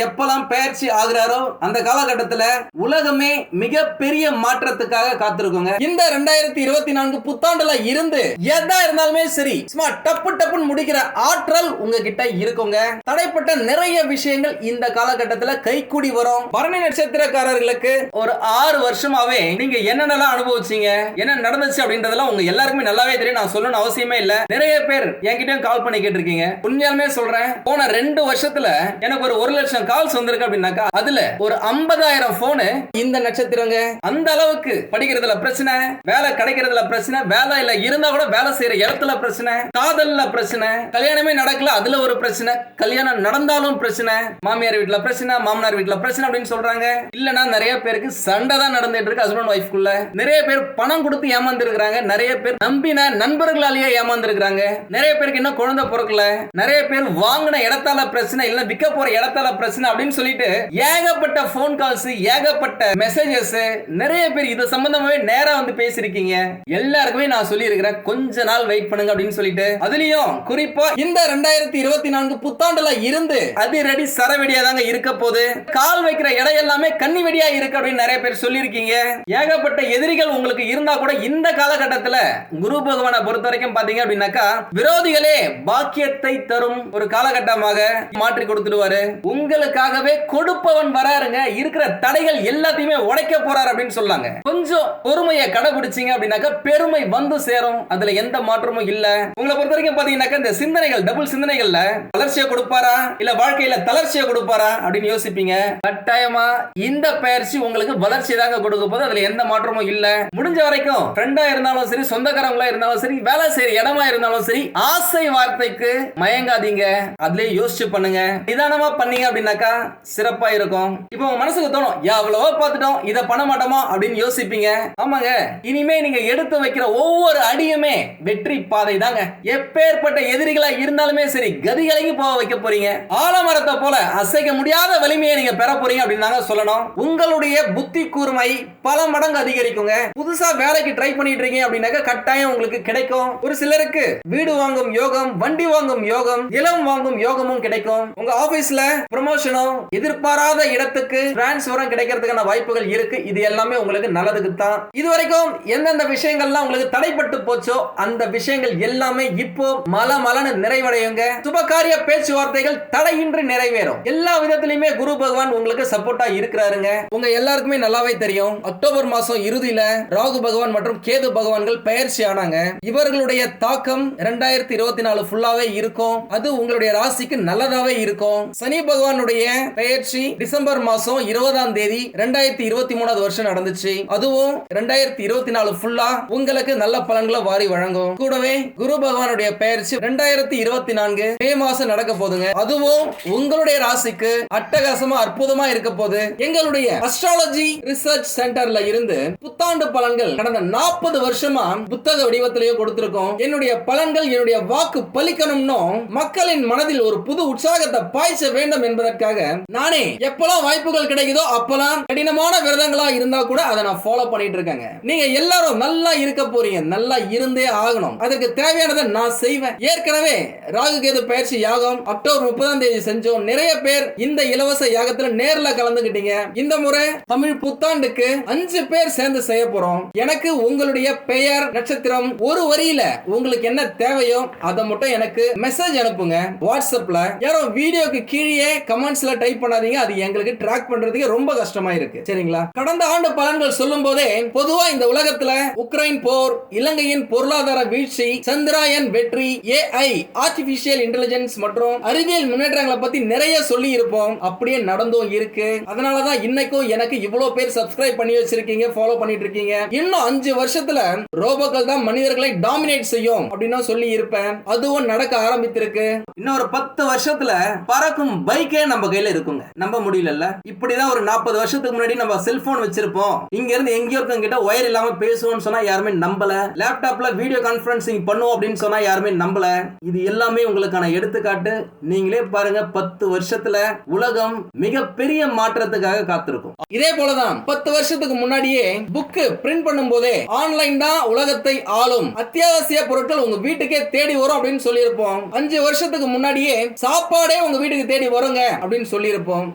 எப்பெல்லாம் பெயர்ச்சி ஆகுறாரோ அந்த காலகட்டத்துல உலகமே மிகப்பெரிய மாற்றத்துக்காக காத்திருக்குங்க. இந்த 2024 புத்தாண்டுல இருந்து எதா இருந்தாலுமே சரி சும்மா டப்புன்னு முடிக்கிற ஆற்றல் உங்ககிட்ட இருக்குங்க. தடைப்பட்ட நிறைய விஷயங்கள் இந்த காலகட்டத்துல கைக்கூடி வரும். பரணி நட்சத்திரக்காரர்களுக்கு ஒரு 6 வருஷமாவே நீங்க என்னென்னலாம் அனுபவிச்சீங்க, என்ன நடந்துச்சு அப்படின்றதெல்லாம் உங்க எல்லாருக்குமே நல்லாவே தெரியும். நான் சொல்லணும்னு அவசியமே இல்ல. நிறைய பேர் என்கிட்ட கால் பண்ணி கேட்டிருக்கீங்க. உண்மையாலுமே சொல்றேன், போன 2 வருஷத்துல எனக்கு ஒரு 1 லட்சம் கால்ஸ் வந்திருக்கு அப்படின்னாக்கா அதுல ஒரு 50,000 போனு இந்த நட்சத்திரங்க. அந்த அளவுக்கு படிக்கிறதுல பிரச்சனை, வேலை கிடைக்கிறதுல பிரச்சனை, வேலை இல்ல இருந்தா கூட வேலை செய்யற இடத்துல பிரச்சனை, காதல்ல பிரச்சனை, கல்யாணமே நடக்கல அதுல ஒரு பிரச்சனை, கல்யாணம் நடந்தாலும் பிரச்சனை, மாமியார் வீட்டுல பிரச்சனை, மாமனார் வீட்டுல பிரச்சனை அப்படின்னு சொல்றாங்க. இல்லனா நிறைய பேருக்கு சண்டை தான் நடந்துட்டு இருக்கு ஹஸ்பண்ட் ஒய்ஃப்குள்ள. நிறைய பேர் பணம் கொடுத்து ஏமாந்து இருக்காங்க, நிறைய பேர் நம்பின நண்பர்களாலேயே ஏமாந்து இருக்காங்க, நிறைய பேருக்கு இன்னும் குழந்தை பிறக்கல, நிறைய பேர் வாங்கின இடத்தால பிரச்சனை, இல்ல விற்க போற இடத்துல பிரச்சனை அப்படின்னு சொல்லிட்டு ஏகப்பட்ட போன் கால்ஸ், ஏகப்பட்ட மெசேஜஸ், நிறைய பேர் இது சம்பந்தமாவே நேரா வந்து பேசிருக்கீங்க. எல்லாருக்குமே நான் சொல்லி இருக்கிறேன், கொஞ்ச நாள் வெயிட் பண்ணுங்க அப்படின்னு சொல்லிட்டு. அதுலயும் குறிப்பா இந்த 2024 புத்தாண்டுல இருந்து அதிரடி சரவெடியா தாங்க இருக்க போது. கால் வைக்கிற இடம் எல்லாமே கன்னி வெடியா இருக்கு அப்படின்னு நிறைய பேர் சொல்லியிருக்கீங்க. ஏகப்பட்ட எதிரிகள் உங்களுக்கு இருந்தா கூட இந்த காலகட்டத்தில் குரு பகவானை பொறுத்த வரைக்கும் பாத்தீங்க அப்படின்னாக்கா விரோதிகளே பாக்கியத்தை தரும் ஒரு காலகட்டமாக மாற்றி கொடுத்துடுவாரு. உங்களுக்காகவே கொடுப்பவன் வராருங்க. இருக்கிற தடைகள் எல்லாத்தையுமே உடைக்க போறாரு அப்படின்னு சொல்லாங்க. கொஞ்சம் பொறுமையை கடைபிடிச்சீங்க அப்படின்னாக்கா பெருமை வந்து சேரும். அதுல எந்த மாற்றமும் இல்ல. உங்களை பொறுத்த வரைக்கும் பாத்தீங்கன்னாக்கா இந்த சிந்தனைகள், டபுள் சிந்தனைகள்ல வளர்ச்சியை கொடுப்பாரா இல்ல வாழ்க்கையில தளர்ச்சியை கொடுப்பாரா அப்படின்னு யோசிப்பீங்க. கட்டாயமா இந்த பயிற்சி உங்களுக்கு வளர்ச்சி தாங்க கொடுக்க போது. அதுல எந்த மாற்றமும் இல்ல. முடிஞ்ச வரைக்கும் ஃப்ரெண்டா இருந்தாலும் சரி, சொந்தக்காரங்களா இருந்தாலும் சரி, வேலை செய்யற இடமா இருந்தாலும் சரி, ஆசை வார்த்தைக்கு மயங்காதீங்க. அதுலயே யோசிச்சு பண்ணுங்க. நிதானமா பண்ணீங்க அப்படின்னாக்கா சிறப்பா இருக்கும். இப்போ உங்க மனசுக்கு தோணும், எவ்வளவோ பார்த்துட்டோம், இதை பண்ண மாட்டோமா அப்படின்னு யோசிப்பீங்க. ஆமாங்க, இனிமே நீங்க எடுத்து வைக்கிற ஒவ்வொரு அடியுமே வெற்றி பாதை தாங்க. எப்பேற்பட்ட எதிரிகளா இருந்தாலுமே சரி, கதிகளைக்கு போக வைக்க போறீங்க. ஆலமரத்தை போல அசைக்க முடியாத வலிமையை நீங்க பெற போறீங்க அப்படின்னு சொல்லணும். உங்களுடைய புத்தி கூர்மை பல மடங்கு அதிகரிக்குங்க. புதுசா வேலைக்கு ட்ரை பண்ணிட்டு இருக்கீங்க அப்படின்னாக்க கட்டாயம் உங்களுக்கு கிடைக்கும். ஒரு சிலருக்கு வீடு வாங்கும் யோகம், வண்டி வாங்கும் யோகம், நிலம் வாங்கும் யோகமும் கிடைக்கும். உங்க ஆபீஸ்ல ப்ரமோஷனும் எதிர்பாராத இடத்துக்கு டிரான்ஸ்ஃபரும் கிடைக்கிறதுக்கான வாய்ப்புகள் இருக்கு. இது எல்லாமே உங்களுக்கு நல்லதுக்கு தான். இதுவரைக்கும் எந்தெந்த விஷயங்கள்லாம் உங்களுக்கு தடைப்பட்டு போச்சோ அந்த விஷயங்கள் எல்லாமே இப்போ மலமலன்னு நிறைவடையுங்க. சுபகாரிய பேச்சுவார்த்தைகள் தடையின்றி நிறைவேறும். எல்லா விதத்திலுமே குரு பகவான் உங்களுக்கு சப்போர்ட்டா இருக்கிறாருங்க. உங்க எல்லாருக்குமே நல்லாவே தெரியும், அக்டோபர் மாசம் இறுதியில ராகு பகவான் மற்றும் கேது பகவான்கள் பெயர்ச்சி ஆனாங்க. இவர்களுடைய தாக்கம் 2024 ஃபுல்லாவே இருக்கும். அது உங்களுடைய ராசிக்கு நல்லதாவே இருக்கும். சனி பகவானுடைய பெயர்ச்சி டிசம்பர் மாசம் 20ஆம் தேதி 2023 வருஷம் நடந்துச்சு. அதுவும் 2024 ஃபுல்லா உங்களுக்கு நல்ல பலன்களை வாரி வழங்கும். கூடவே குரு பகவானுடைய பெயர்ச்சி 2024 மே மாசம் நடக்க போதுங்க. அதுவும் உங்களுடைய ராசிக்கு அட்டகாசமா அற்புதமா இருக்க போது. எங்களுடைய அஸ்ட்ராலஜி ரிசர்ச் சென்டர்ல இருந்து புத்தாண்டு பலன்கள் கடந்த 40 வருஷமா புத்தக வடிவத்திலேயே கொடுத்திருக்கோம். என்னுடைய பலன்கள், என்னுடைய வாக்கு பலிக்கணும்னு மக்களின் மனதில் ஒரு புது உற்சாகத்தை பாய்ச்ச வேண்டும் என்பதற்காக நானே எப்பெல்லாம் வாய்ப்புகள் கிடைக்குதோ அப்பெல்லாம் கடினமான விரதங்களா இருந்தா கூட அதை நான் ஃபாலோ பண்ணிட்டு இருக்கேங்க. நீங்க எல்லாரும் நல்லா இருக்க போறீங்க, நல்லா இருந்தே ஆகணும். அதற்கு தேவையானதை நான் செய்வேன். ஏற்கனவே ராகு கேது பயிற்சி யாகம் அக்டோபர் 30ஆம் தேதி செஞ்சோம். நிறைய பேர் இந்த இலவச யாகத்துல நேர்ல கலந்துக்கிட்டீங்க. இந்த முறை தமிழ் புத்தாண்டுக்கு 5 பேர் சேர்ந்து செய்ய போறோம். எனக்கு உங்களுடைய பெயர், நட்சத்திரம், ஒரு வரியில உங்களுக்கு என்ன தேவையோ அதை மட்டும் எனக்கு மெசேஜ் அனுப்புங்க வாட்ஸ்அப்ல. யாரும் வீடியோக்கு கீழே கமெண்ட்ஸ்ல டைப் பண்ணாதீங்க. அது எங்களுக்கு ட்ராக் பண்றதுக்கு ரொம்ப கஷ்டமா இருக்கு. சரிங்களா? கடந்த ஆண்டு பலன்கள் சொல்லும் போதே பொதுவா இந்த உலகத்துல உக்ரைன் போர், இலங்கையின் பொருளாதார வீழ்ச்சி, சந்திராயன் வெற்றி, AI ஆர்டிபிஷியல் இன்டெலிஜென்ஸ் மற்றும் அறிவியல் முன்னேற்றங்களை பத்தி நிறைய சொல்லி இருப்போம். அப்படியே நடந்தும் இருக்கு. அதனாலதான் இன்னைக்கும் எனக்கு இவ்வளவு பேர் சப்ஸ்கிரைப் பண்ணி வச்சிருக்கீங்க, ஃபாலோ பண்ணிட்டு இருக்கீங்க. இன்னும் 5 வருஷத்துல ரோபோக்கள் தான் மனிதர்களை டாமினேட் செய்யும் அப்படின்னு சொல்லி இருப்பேன். அதுவும் நடக்க ஆரம்பித்திருக்கு. இன்னொரு 10 வருஷத்துல பறக்கும் பைக்கே நம்ம கையில இருக்குங்க. நம்ப முடியல. இப்படிதான் ஒரு 40 வருஷத்துக்கு முன்னாடி நம்ம செல்போன் வச்சிருப்போம். இங்க இருந்து எங்கேயோ கிட்ட ஒயர் இல்லாம பேசுவோம்னு சொன்னா யாருமே நம்பல. லேப்டாப்ல வீடியோ கான்பரன்சிங் பண்ணுவோம் அப்படின்னு சொன்னா யாருமே நம்பல. இது எல்லாமே உங்களுக்கான எடுத்துக்காட்டு. நீங்களே பாருங்க, 10 வருஷத்துல உலகம் மிகப்பெரிய மாற்றத்துக்காக காத்திருக்கும். இதே போலதான் 10 வருஷத்துக்கு முன்னாடியே புக் பிரிண்ட் பண்ணும் போதே ஆன்லைன் தான் உலகத்தை ஆளும், அத்தியாவசிய பொருட்கள் உங்க வீட்டுக்கே தேடி வரும் அப்படின்னு சொல்லியிருப்போம். 5 வருஷத்துக்கு முன்னாடியே சாப்பாடே உங்க வீட்டுக்கு தேடி வருங்க அப்படின்னு சொல்லியிருப்போம்.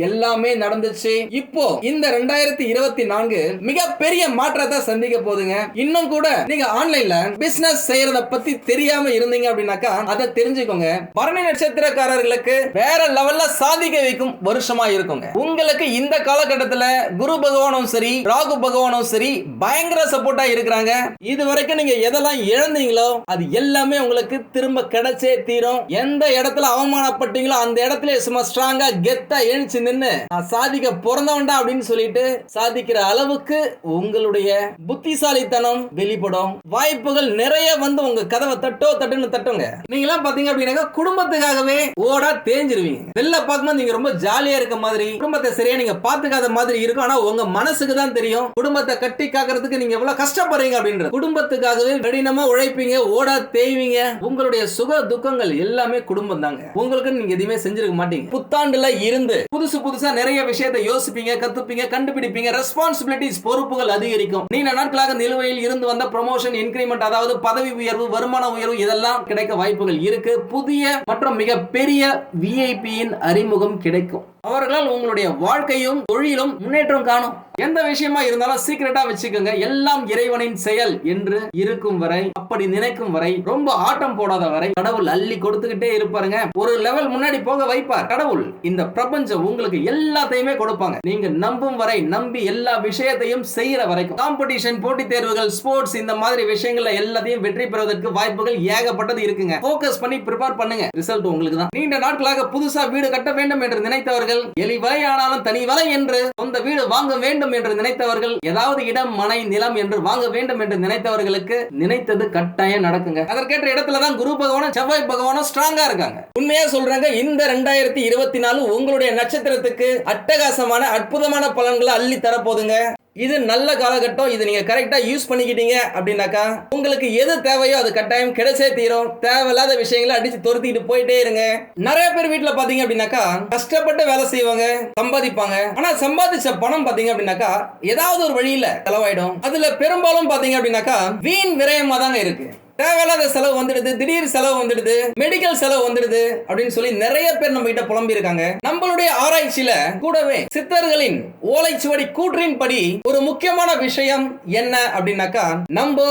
எல்லாமே நடந்துச்சு. இப்போ இந்த 2024 மிகப்பெரிய மாற்றத்தை சந்திக்க போதுங்க. இன்னும் கூட நீங்க ஆன்லைன்ல பிசினஸ் செய்யறத பத்தி தெரியாம இருந்தீங்க அப்படின்னாக்கா அதை தெரிஞ்சுக்கோங்க. பரணி நட்சத்திரக்காரர்களுக்கு வேற லெவல்ல சாதிக்க வைக்கும் வருஷமா இருக்குங்க. உங்களுக்கு இந்த காலகட்டத்துல குரு பகவானும் சரி, ராகு பகவானும் சரி பயங்கர சப்போர்ட்டா இருக்கிறாங்க. இது வரைக்கும் நீங்க எதெல்லாம் இழந்தீங்களோ அது எல்லாமே உங்களுக்கு திரும்ப கிடைச்சே தீரும். எந்த இடத்துல அவமானப்பட்டீங்களோ அந்த இடத்துல சும்மா ஸ்ட்ராங்கா கெத்தா எழுச்சி நின்னு சாதிக்க பிறந்தவன்டா அப்படின்னு சொல்லிட்டு சாதிக்கிற அளவுக்கு உங்களுடைய புத்திசாலித்தனம் வெளிப்படும். வாய்ப்புகள் நிறைய வந்து உங்க கதவை தட்டுன்னு தட்டுங்க. நீங்க எல்லாம் பாத்தீங்க அப்படின்னா குடும்பத்துக்காகவே ஓடா தேஞ்சிருவீங்க. வெளில பார்க்கும்போது நீங்க ரொம்ப ஜாலியா இருக்க மாதிரி, குடும்பத்தை சரியா நீங்க பாத்துக்காத மாதிரி இருக்கும். ஆனா உங்க மனசுக்கு தான் தெரியும் குடும்பத்தை கட்டி காக்கிறதுக்கு நீங்க எவ்வளவு கஷ்டப்படுறீங்க அப்படின்றது. குடும்பத்துக்காகவே கடினமா உழைப்பீங்க, ஓடா தேய்வீங்க. உங்களுடைய சுக துக்கங்கள் எல்லாமே குடும்பம் தாங்க. உங்களுக்கு நீங்க எதுவுமே செஞ்சு செஞ்சிருக்க மாட்டீங்க. புத்தாண்டுல இருந்து புதுசா நிறைய விஷயத்தை யோசிப்பீங்க, கத்துப்பீங்க, கண்டுபிடிப்பீங்க. ரெஸ்பான்சிபிலிட்டிஸ், பொறுப்புகள் அதிகரிக்கும். நீண்ட நாட்களாக நிலுவையில் இருந்து வந்த ப்ரமோஷன், இன்கிரிமெண்ட், அதாவது பதவி உயர்வு, வருமான உயர்வு இதெல்லாம் கிடைக்க வாய்ப்புகள் இருக்கு. புதிய மற்றும் மிக பெரிய விஐபியின் அறிமுகம் கிடைக்கும். அவர்களால் உங்களுடைய வாழ்க்கையும் தொழிலும் முன்னேற்றம் காணும். எந்த விஷயமா இருந்தாலும் சீக்கிரட்டா வச்சுக்கோங்க. எல்லாம் இறைவனின் செயல் என்று இருக்கும் வரை, அப்படி நினைக்கும் வரை, ரொம்ப ஆட்டம் போடாத வரை கடவுள் அள்ளி கொடுத்துக்கிட்டே இருப்பாருங்க. ஒரு லெவல் முன்னாடி போக வைப்பார் கடவுள். இந்த பிரபஞ்சம் உங்களுக்கு எல்லாத்தையுமே கொடுப்பாங்க. நீங்க நம்பும் வரை, நம்பி எல்லா விஷயத்தையும் செய்யற வரைக்கும். காம்படிஷன், போட்டித் தேர்வுகள், ஸ்போர்ட்ஸ் இந்த மாதிரி விஷயங்கள்ல எல்லாத்தையும் வெற்றி பெறுவதற்கு வாய்ப்புகள் ஏகப்பட்டது இருக்குங்க. போக்கஸ் பண்ணி ப்ரிப்பேர் பண்ணுங்க. ரிசல்ட் உங்களுக்கு தான். நீண்ட நாட்களாக புதுசா வீடு கட்ட வேண்டும் என்று நினைத்தவர்கள், எலி வலை ஆனாலும் தனி வலை என்று சொந்த வீடு வாங்க வேண்டும் என்று நினைத்தவர்கள், ஏதாவது இடம், மனை, நிலம் என்று வாங்க வேண்டும் என்று நினைத்தவர்களுக்கு நினைத்தது கட்டாயம் நடக்குங்க. அதற்கேற்ற இடத்துல தான் குரு பகவானும் செவ்வாய் பகவானும் ஸ்ட்ராங்கா இருக்காங்க. உண்மையா சொல்றாங்க, இந்த 2024 உங்களுடைய நட்சத்திரத்துக்கு அட்டகாசமான அற்புதமான பலன்களை அள்ளி தரப்போதுங்க. இது நல்ல காலகட்டம். இது நீங்க கரெக்டா யூஸ் பண்ணிக்கிட்டீங்க அப்படின்னாக்கா உங்களுக்கு எது தேவையோ அது கட்டாயம் கிடைச்சே தீரும். தேவையில்லாத விஷயங்களை அடிச்சு துரத்திட்டு போயிட்டே இருங்க. நிறைய பேர் வீட்டுல பாத்தீங்க அப்படின்னாக்கா கஷ்டப்பட்டு வேலை செய்வாங்க, சம்பாதிப்பாங்க. ஆனா சம்பாதிச்ச பணம் பாத்தீங்க அப்படின்னாக்கா ஏதாவது ஒரு வழியில செலவாயிடும். அதுல பெரும்பாலும் பாத்தீங்க அப்படின்னாக்கா வீண் விரயமா தாங்க இருக்கு. தேவையில்லாத செலவு வந்துடுது, திடீர் செலவு வந்துடுது, மெடிக்கல் செலவு வந்துடுது அப்படின்னு சொல்லி நிறைய பேர் நம்ம கிட்ட புலம்பி இருக்காங்க. நம்மளுடைய ஆராய்ச்சியில கூடவே சித்தர்களின் ஓலைச்சுவடி கூற்றின்படி ஒரு முக்கியமான விஷயம் என்ன அப்படின்னாக்கா, நம்ம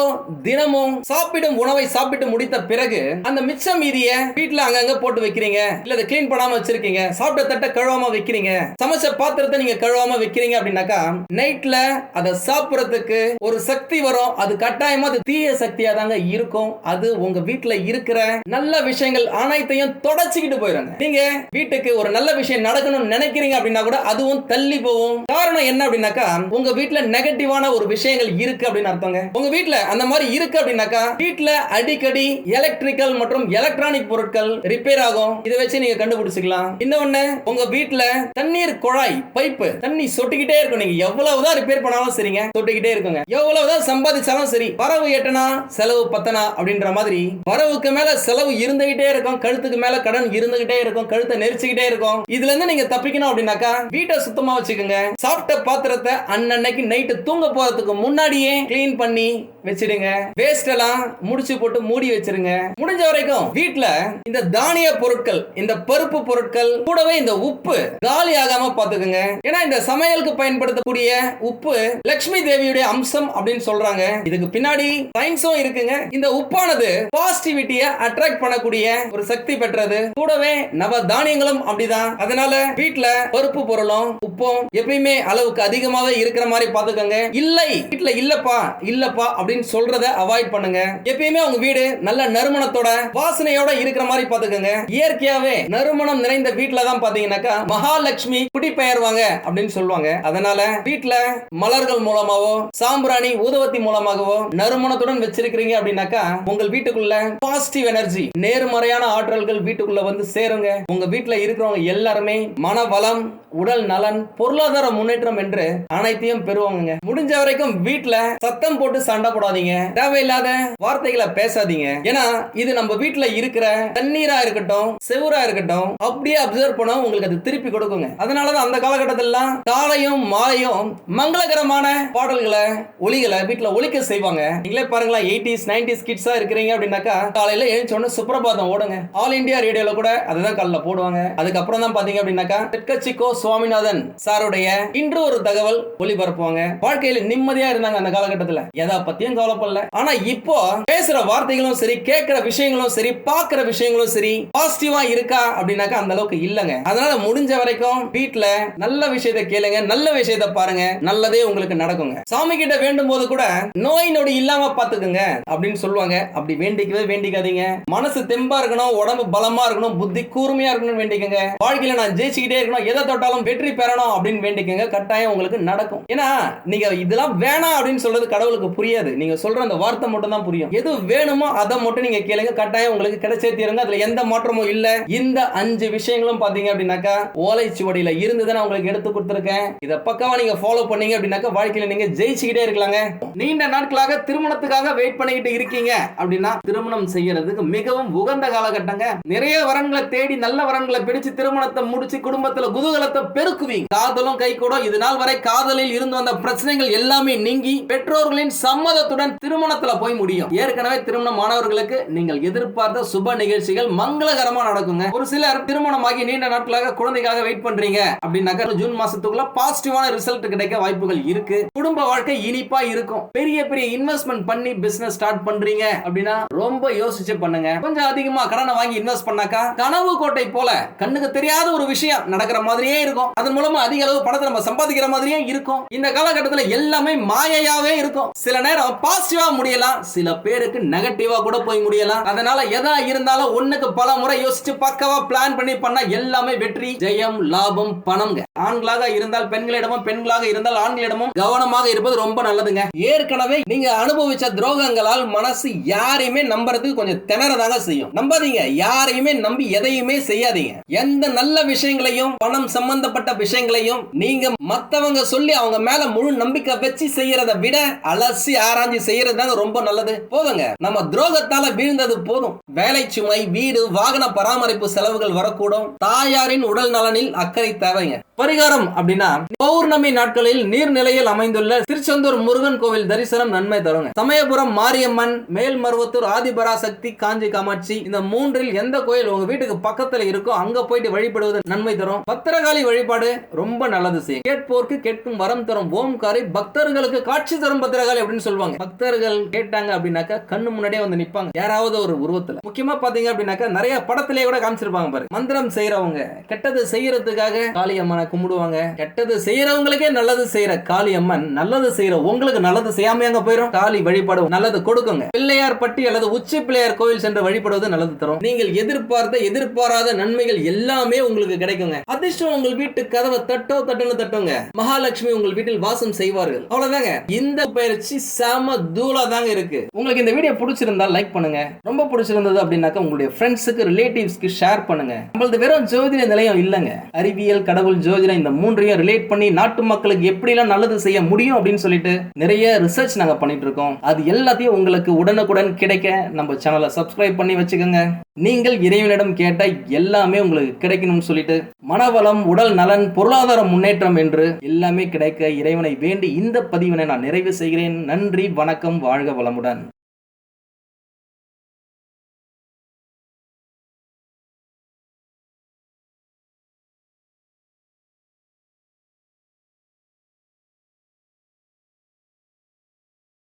தினமும் சாப்பிடும் உணவை சாப்பிட்டு முடித்த பிறகு அந்த மிச்சம் மீதிய வீட்டுல அங்கங்க போட்டு வைக்கிறீங்க, இல்ல அதை கிளீன் பண்ணாம வச்சிருக்கீங்க, சாப்பிட்ட தட்டை கழுவாம வைக்கிறீங்க, சமைச்ச பாத்திரத்தை நீங்க கழுவாம வைக்கிறீங்க அப்படின்னாக்கா நைட்ல அதை சாப்பிடறதுக்கு ஒரு சக்தி வரும். அது கட்டாயமா அது தீய சக்தியா தாங்க இருக்கும். அது உங்க வீட்டுல இருக்கிற நல்ல விஷயங்கள் அனைத்தையும் தொடச்சிக்கிட்டு போயிடுங்க. நீங்க வீட்டுக்கு ஒரு நல்ல விஷயம் நடக்கணும்னு நினைக்கிறீங்க அப்படின்னா கூட அதுவும் தள்ளி போகும். காரணம் என்ன அப்படின்னாக்கா உங்க வீட்டுல நெகட்டிவான ஒரு விஷயங்கள் இருக்கு அப்படின்னு அர்த்தங்க. உங்க வீட்டுல அந்த மாதிரி இருக்கு அப்படின்னாக்கா வீட்டுல அடிக்கடி எலக்ட்ரிக்கல் மற்றும் எலக்ட்ரானிக் பொருட்கள் ரிப்பேர் ஆகும். இதை வச்சு நீங்க கண்டுபிடிச்சுக்கலாம். இன்னொன்னு, உங்க வீட்டுல தண்ணீர் குழாய் பைப்பு தண்ணி சொட்டிக்கிட்டே இருக்கும். நீங்க எவ்வளவுதான் ரிப்பேர் பண்ணாலும் சரிங்க, சொட்டிக்கிட்டே இருக்குங்க. எவ்வளவுதான் சம்பாதிச்சாலும் சரி, வரவு எட்டனா செலவு பத்தனா அப்படின்ற மாதிரி வரவுக்கு மேல செலவு இருந்துகிட்டே இருக்கும், கழுத்துக்கு மேல கடன் இருந்துகிட்டே இருக்கும், கழுத்தை நெரிச்சுக்கிட்டே இருக்கும். இதுல இருந்து நீங்க தப்பிக்கணும் அப்படின்னாக்கா வீட்டை சுத்தமா வச்சுக்கோங்க. சாப்பிட்ட பாத்திரத்தை அன்னன்னைக்கு நைட்டு தூங்க போறதுக்கு முன்னாடியே கிளீன் பண்ணி வச்சிடுங்க. வேஸ்ட் எல்லாம் முடிச்சு போட்டு மூடி வச்சிருங்க. முடிஞ்ச வரைக்கும் வீட்டுல இந்த தானிய பொருட்கள், இந்த பருப்பு பொருட்கள், கூடவே இந்த உப்பு காலி ஆகாம பாத்துக்கோங்க. ஏன்னா இந்த சமையலுக்கு பயன்படுத்தக்கூடிய உப்பு லட்சுமி தேவியுடைய அம்சம் அப்படின்னு சொல்றாங்க. இதுக்கு பின்னாடி சயின்ஸும் இருக்குங்க. இந்த உப்பானது பாசிட்டிவிட்டியை அட்ராக்ட் பண்ணக்கூடிய ஒரு சக்தி பெற்றது. கூடவே நவ தானியங்களும் அப்படிதான். அதனால வீட்டுல பருப்பு பொருளும் உப்பும் எப்பயுமே அளவுக்கு அதிகமாவே இருக்கிற மாதிரி பாத்துக்கோங்க. இல்லை வீட்டுல இல்லப்பா அப்படின்னு சொல்றத அவாய்ட் பண்ணுங்க. எப்பயுமே உங்க வீடு நல்ல நறுமணத்தோட வாசனையோட இருக்கிற மாதிரி பாத்துக்கோங்க. இயற்கையாவே நறுமணம் நிறைந்த வீட்டுல தான் பாத்தீங்கன்னாக்கா மகாலட்சுமி குடிபெயர்வாங்க அப்படின்னு சொல்லுவாங்க. அதனால வீட்டுல மலர்கள் மூலமாவோ சாம்பிராணி ஊதுவத்தி மூலமாகவோ நறுமணத்துடன் வச்சிருக்கிறீங்க அப்படின்னாக்கா உங்கள் வீட்டுக்குள்ள பாசிட்டிவ் எனர்ஜி, நேர்மறையான ஆற்றல்கள் வீட்டுக்குள்ள வந்து சேருங்க. உங்க வீட்டுல இருக்கிறவங்க எல்லாருமே மன வளம், உடல் நலன், பொருளாதார முன்னேற்றம் என்று அனைத்தையும் பெறுவாங்க. முடிஞ்ச வரைக்கும் வீட்டுல சத்தம் போட்டு சண்டை போடாதீங்க, தேவையில்லாத வார்த்தைகளை பேசாதீங்க. ஏன்னா இது நம்ம வீட்டுல இருக்கிற தண்ணீரா இருக்கட்டும், செவுரா இருக்கட்டும், அப்படியே அப்சர்வ் பண்ண உங்களுக்கு அது திருப்பி கொடுக்குங்க. அதனாலதான் அந்த காலகட்டத்தில காலையும் மாலையும் மங்களகரமான பாடல்களை, ஒலிகளை வீட்டுல ஒலிக்க செய்வாங்க. நீங்களே பாருங்களா, 80s 90s கிட்ஸா இருக்கிறீங்க அப்படின்னாக்கா காலையில எழுந்த உடனே சுப்ரபாதம் ஓடுங்க. ஆல் இந்தியா ரேடியோல கூட அதுதான் காலையில போடுவாங்க. அதுக்கப்புறம் தான் பாத்தீங்க அப்படின்னாக்கா தெற்கட்சிக்கோ சுவாமிநாதன் சாருடைய இன்று ஒரு தகவல் ஒளிபரப்புவாங்க. வாழ்க்கையில நிம்மதியா இருந்தாங்க அந்த காலகட்டத்தில், எதா பத்தியும் கவலைப்படல. ஆனா இப்போ பேசுற வார்த்தைகளும் சரி, கேட்கிற விஷயங்களும் சரி, பார்க்கிற விஷயங்களும் சரி பாசிட்டிவா இருக்கா அப்படின்னாக்கா அந்த அளவுக்கு இல்லங்க. அதனால முடிஞ்ச வரைக்கும் வீட்டுல நல்ல விஷயத்தை கேளுங்க, நல்ல விஷயத்தை பாருங்க, நல்லதே உங்களுக்கு நடக்குங்க. சாமி கிட்ட வேண்டும் போது கூட நோய் நொடி இல்லாம பாத்துக்குங்க அப்படின்னு சொல்லுவாங்க. அப்படி வேண்டிக்கவே வேண்டிக்காதீங்க. மனசு தெம்பா இருக்கணும், உடம்பு பலமா இருக்கணும், புத்தி கூர்மையா இருக்கணும் வேண்டிக்கங்க. வாழ்க்கையில நான் ஜெயிச்சுக்கிட்டே இருக்கணும், எதை தொட்டாலும் வெற்றி பெறணும் அப்படின்னு வேண்டிக்கங்க. கட்டாயம் உங்களுக்கு நடக்கும். ஏன்னா நீங்க இதெல்லாம் வேணாம் அப்படின்னு சொல்றது கடவுளுக்கு புரியாது. நீங்க சொல்ற அந்த வார்த்தை மட்டும் தான் புரியும். எது வேணுமோ அதை மட்டும் நீங்க கேளுங்க, கட்டாயம் உங்களுக்கு கிடைச்சே தீருங்க. அதுல எந்த மாற்றமும் இல்ல. இந்த 5 விஷயங்களும் பாத்தீங்க அப்படின்னாக்கா ஓலைச்சுவடியில இருந்து நான் உங்களுக்கு எடுத்து கொடுத்திருக்கேன். இத பக்கவா நீங்க ஃபாலோ பண்ணீங்க அப்படின்னாக்கா வாழ்க்கையில நீங்க ஜெயிச்சுக்கிட்டே இருக்கலாங்க. நீண்ட நாட்களாக திருமணத்துக்காக வெயிட் பண்ணிக்கிட்டு இருக்கீங்க அப்படின்னா திருமணம் செய்யறதுக்கு மிகவும் உகந்த காலகட்டங்க. நிறைய வரன்களை தேடி நல்ல வரன்களை பிடிச்சு திருமணத்தை முடிச்சு குடும்பத்துல குதூகலத்தை பெருக்குவீங்க. காதலும் கை கூட. இது நாள் வரை காதலில் இருந்து வந்த பிரச்சனைகள் எல்லாமே நீங்கி பெற்றோர்களின் சம்மதத்துடன் திருமணத்துல போய் முடியும். ஏற்கனவே திருமணம் மாணவர்களுக்கு நீங்கள் எதிர்பார்த்த சுப நிகழ்ச்சிகள் மங்களகரமா நடக்குங்க. ஒரு சிலர் திருமணமாகி நீண்ட நாட்களாக குழந்தைக்காக வெயிட் பண்றீங்க அப்படின்னாக்கா ஜூன் மாசத்துக்குள்ள பாசிட்டிவான ரிசல்ட் கிடைக்க வாய்ப்புகள் இருக்கு. குடும்ப வாழ்க்கை இனிப்பா இருக்கும். பெரிய பெரிய இன்வெஸ்ட்மெண்ட் பண்ணி பிசினஸ் ஸ்டார்ட் பண்றீங்க அப்படின்னா ரொம்ப யோசிச்சு பண்ணுங்க. கொஞ்சம் அதிகமா கடனை வாங்கி இன்வெஸ்ட் பண்ணாக்கா கனவு கோட்டை போல கண்ணுக்கு தெரியாத ஒரு விஷயம் நடக்கிற மாதிரியே இருக்கும். அதன் மூலமா அதிக அளவு பணத்தை நம்ம சம்பாதிக்கிற மாதிரியே இருக்கும். இந்த காலகட்டத்தில் எல்லாமே மாயையாவே இருக்கும். சில நேரம் பாசிட்டிவா முடியலாம், சில பேருக்கு நெகட்டிவா கூட போய் முடியலாம். அதனால எதா இருந்தாலும் ஒண்ணுக்கு பல முறை யோசிச்சு பக்கவா பிளான் பண்ணி பண்ணா எல்லாமே வெற்றி, ஜெயம், லாபம், பணம்ங்க. ஆண்களாக இருந்தால் பெண்களிடமும், பெண்களாக இருந்தால் ஆண்களிடமும் கவனமாக இருப்பது ரொம்ப நல்லதுங்க. ஏற்கனவே நீங்க அனுபவிச்ச துரோகங்களால் மனசு யாரையுமே நம்புறதுக்கு கொஞ்சம் திணறதாங்க செய்யும். நம்பாதீங்க, யாரையுமே நம்பி எதையுமே செய்யாதீங்க. எந்த நல்ல விஷயங்களையும் பணம் சம்பந்தப்பட்ட விஷயங்களையும் நீங்க மத்தவங்க சொல்லி அவங்க மேல முழு நம்பிக்கை வச்சு செய்யறதை விட அலசி ஆராய்ச்சி செய்யறது ரொம்ப நல்லது. போதுங்க, நம்ம துரோகத்தால வீழ்ந்தது போதும். வேலை சுமை, வீடு, வாகன பராமரிப்பு செலவுகள் வரக்கூடும். தாயாரின் உடல் நலனில் அக்கறை தேவைங்க. பரிகாரம் அப்படின்னா பௌர்ணமி நாட்களில் நீர்நிலையில் அமைந்துள்ள திருச்செந்தூர் முருகன் கோவில் தரிசனம் நன்மை தருங்க. சமயபுரம் மாரியம்மன், மேல்மருவத்தூர் ஆதிபராசக்தி, காஞ்சி காமாட்சி, இந்த மூன்றில் எந்த கோயில் உங்க வீட்டுக்கு பக்கத்துல இருக்கோ அங்க போயிட்டு வழிபடுவது நன்மை தரும். பத்திரகாளி வழிபாடு ரொம்ப நல்லது செய்யும். கேட்போருக்கு கேட்கும் வரம் தரும் ஓம்காரி, பக்தர்களுக்கு காட்சி தரும் பத்திரகாளி அப்படின்னு சொல்லுவாங்க. பக்தர்கள் கேட்டாங்க அப்படின்னாக்கா கண்ணு முன்னாடியே வந்து நிப்பாங்க, யாராவது ஒரு உருவத்துல. முக்கியமா பாத்தீங்க அப்படின்னாக்கா நிறைய படத்திலேயே கூட காமிச்சிருப்பாங்க பாரு. மந்திரம் செய்யறவங்க கெட்டது செய்யறதுக்காக காளியம்மனை கும்பிடுவாங்க. கெட்டது செய்யறவங்களுக்கே நல்லது செய்யற காளியம்மன் நல்லது செய்யற உங்களுக்கு நல்லது செய்யாம அங்க போயிடும். காளி வழிபாடு நல்லது கொடுக்குங்க. பிள்ளையார் பட்டி அல்லது உச்சி பிள்ளையார் கோவில் சென்று வழிபடுவது நல்லது தரும். நீங்கள் எதிர்பார்த்த எதிர்பாராத நன்மைகள் எல்லாமே உங்களுக்கு கிடைக்குங்க. அதிர்ஷ்டம் உங்கள் வீட்டு கதவை தட்டுன்னு தட்டுங்க. மகாலட்சுமி உங்கள் வீட்டில் வாசம் செய்வார்கள். அவ்வளவுதாங்க. இந்த பயிற்சி செம தூளா தாங்க இருக்கு. உங்களுக்கு இந்த வீடியோ பிடிச்சிருந்தா லைக் பண்ணுங்க. ரொம்ப பிடிச்சிருந்தது அப்படின்னாக்க உங்களுடைய ஃப்ரெண்ட்ஸுக்கு, ரிலேட்டிவ்ஸ்க்கு ஷேர் பண்ணுங்க. நம்மளது வெறும் ஜோதிட நிலையம் இல்லங்க. அறிவியல், கடவுள், ஜோதிடம் இந்த மூன்றையும் ரிலேட் பண்ணி நாட்டு மக்களுக்கு எப்படி எல்லாம் நல்லது செய்ய முடியும் அப்படின்னு சொல்லிட்டு நிறைய ரிசர்ச் நாங்க பண்ணிட்டு இருக்கோம். அது எல்லாத்தையும் உங்களுக்கு உடனுக்குடன் கிடைக்க நம்ம சேனலை சப்ஸ்கிரைப் பண்ணி வச்சுக்கோங்க. நீங்கள் இறைவனிடம் கேட்ட எல்லாமே உங்களுக்கு கிடைக்கணும்னு சொல்லிட்டு மனவளம், உடல் நலன், பொருளாதார முன்னேற்றம் என்று எல்லாமே கிடைக்க இறைவனை வேண்டி இந்த பதிவினை நான் நிறைவு செய்கிறேன். நன்றி, வணக்கம், வாழ்க வளமுடன்.